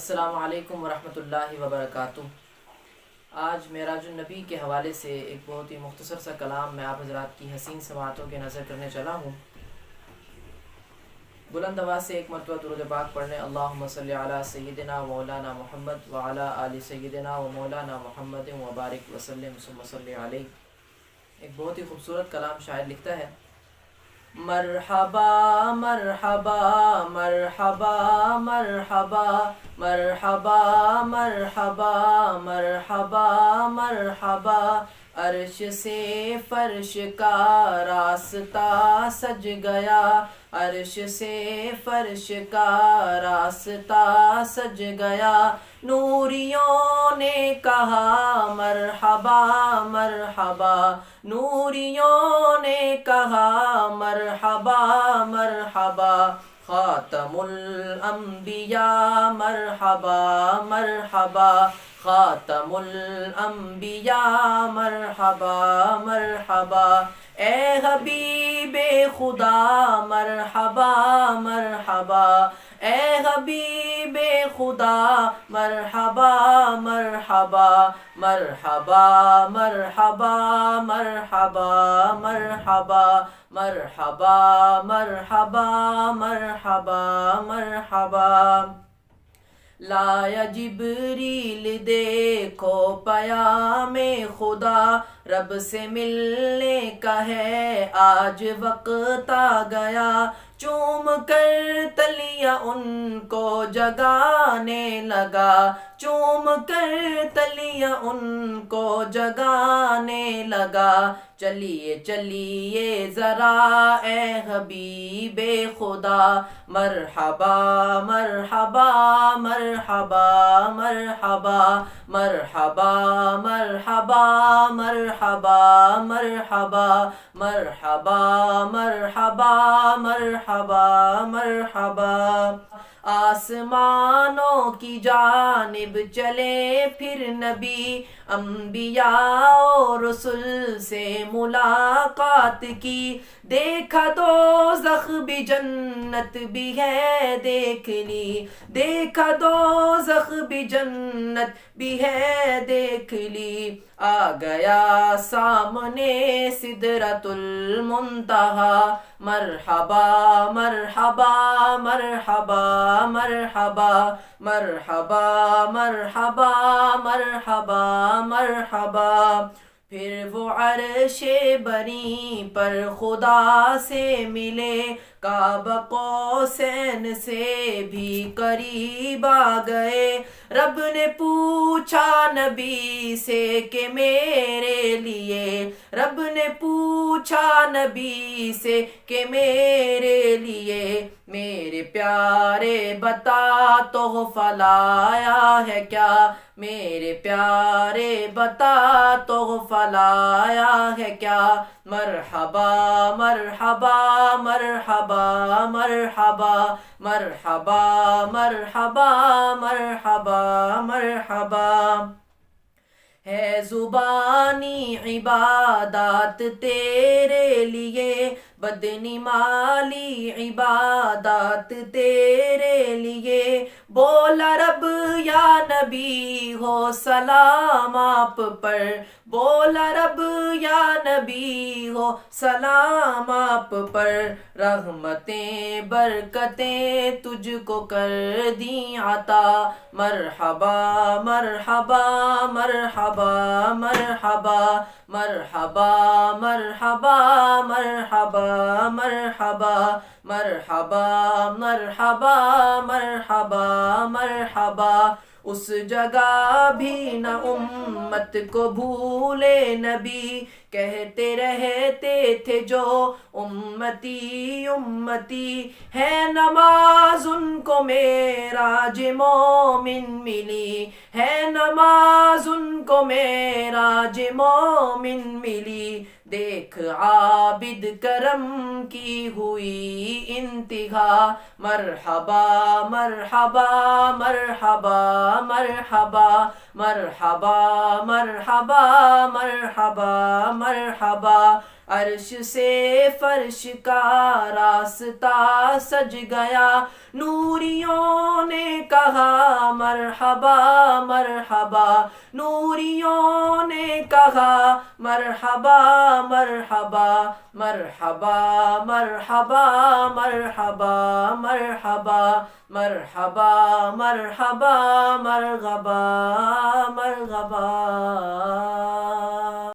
السلام علیکم ورحمۃ اللہ وبرکاتہ۔ آج معراج النبی کے حوالے سے ایک بہت ہی مختصر سا کلام میں آپ حضرات کی حسین سماعتوں کے نظر کرنے چلا ہوں۔ بلند آواز سے ایک مرتبہ درود پاک پڑھنے، اللہم صلی علی سیدنا و مولانا محمد وعلی آل سیدنا و مولانا محمد وبارک وسلم ثم صلی علیہ۔ ایک بہت ہی خوبصورت کلام شاعر لکھتا ہے: مرحبا مرحبا مرحبا مرحبا مرحبا مرحبا مرحبا مرحبا، عرش سے فرش کا راستہ سج گیا، عرش سے فرش کا راستہ سج گیا، نوریوں نے کہا مرحبا مرحبا، نوریوں نے کہا مرحبا مرحبا، خاتم الانبیاء مرحبا مرحبا، خاتم الانبیاء مرحبا مرحبا، اے حبیب خدا مرحبا مرحبا، اے حبیب خدا مرحبا مرحبا، مرحبا مرحبا مرحبا مرحبا مرحبا مرحبا مرحبا مرحبا، لایا جبریل دیکھو پیام خدا، رب سے ملنے کا ہے آج وقت آ گیا، چوم کر تلیا ان کو جگانے لگا، چوم کر تلیا ان کو جگانے لگا، چلیے چلیے ذرا اے حبیب خدا، مرحبا مرحبا مرحبا مرحبا مرحبا مرحبا مرحبا مرحبا مرحبا مرحبا مرحبا مرحبا، آسمانوں کی جانب چلے پھر نبی، انبیاء و رسل سے ملاقات کی، دیکھا دوزخ بھی جنت بھی ہے دیکھ لی، دیکھا دوزخ بھی جنت بھی ہے دیکھ لی، آ گیا سامنے سدرۃ المنتہا، مرحبا مرحبا مرحبا مرحبا مرحبا مرحبا مرحبا مرحبا، پھر وہ عرش بری پر خدا سے ملے، قاب قوسین سے بھی قریب آ گئے، رب نے پوچھا نبی سے کہ میرے لیے، رب نے پوچھا نبی سے کہ میرے لیے، میرے پیارے بتا تحفہ لایا ہے کیا، میرے پیارے بتا تحفہ لایا ہے کیا، مرحبا مرحبا مرحبا مرحبا مرحبا مرحبا مرحبا مرحبا، ہے زبانی عبادات تیرے لیے، بدنی مالی عبادات تیرے لیے، بولا رب یا نبی ہو سلام آپ پر، بولا رب یا نبی ہو سلام آپ پر، رحمتیں برکتیں تجھ کو کر دیں عطا، مرحبا مرحبا مرحبا مرحبا مرحبا مرحبا مرحبا مرحبا مرحبا مرحبا مرحبا مرحبا، اس جگہ بھی نہ امت کو بھولے نبی، کہتے رہتے تھے جو امتی امتی، ہے نماز ان کو معراج مومن ملی، ہے نماز ان کو معراج مومن ملی، دیکھ عابد کرم کی ہوئی انتہا، مرحبا مرحبا مرحبا مرحبا مرحبا مرحبا مرحبا مرحبا، عرش سے فرش کا راستہ سج گیا، نوریوں نے کہا مرحبا مرحبا، نوریوں نے کہا مرحبا مرحبا، مرحبا مرحبا مرحبا مرحبا، مرحبا مرحبا مرغبا مرغبا۔